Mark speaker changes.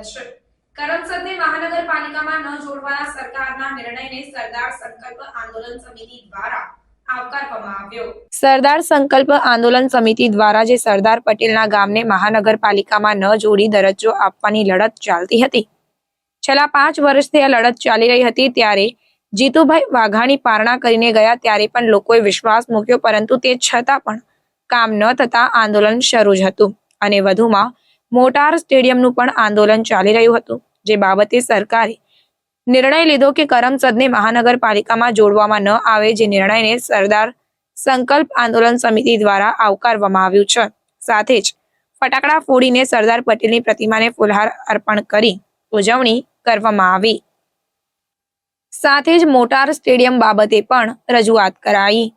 Speaker 1: છે। કરમસદને મહાનગરપાલિકામાં ન જોડવાના સરકારના નિર્ણયને સરદાર સંકલ્પ આંદોલન સમિતિ દ્વારા આવકારવામાં આવ્યો। સરદાર સંકલ્પ આંદોલન સમિતિ દ્વારા જે સરદાર પટેલના ગામને મહાનગરપાલિકામાં ન જોડી દરજ્જો આપવાની લડત ચાલતી હતી, છેલ્લા 5 વર્ષથી આ લડત ચાલી રહી હતી, ત્યારે જીતુભાઈ વાઘાણી પારણા કરીને ગયા ત્યારે પણ લોકોએ વિશ્વાસ મૂક્યો, પરંતુ તે છતાં પણ કામ ન થતા આંદોલન શરૂ જ હતું અને વધુમાં મોટાર સ્ટેડિયમનું પણ આંદોલન ચાલી રહ્યું હતું, જે બાબતે સરકારે નિર્ણય લીધો કે કરમસદને મહાનગરપાલિકામાં જોડવામાં ન આવે, જે નિર્ણયને સરદાર સંકલ્પ આંદોલન સમિતિ દ્વારા આવકારવામાં આવ્યું છે। સાથે જ ફટાકડા ફોડીને સરદાર પટેલની પ્રતિમાને ફૂલહાર અર્પણ કરી ઉજવણી કરવામાં આવી। સાથે જ મોટાર સ્ટેડિયમ બાબતે પણ રજૂઆત કરાઈ।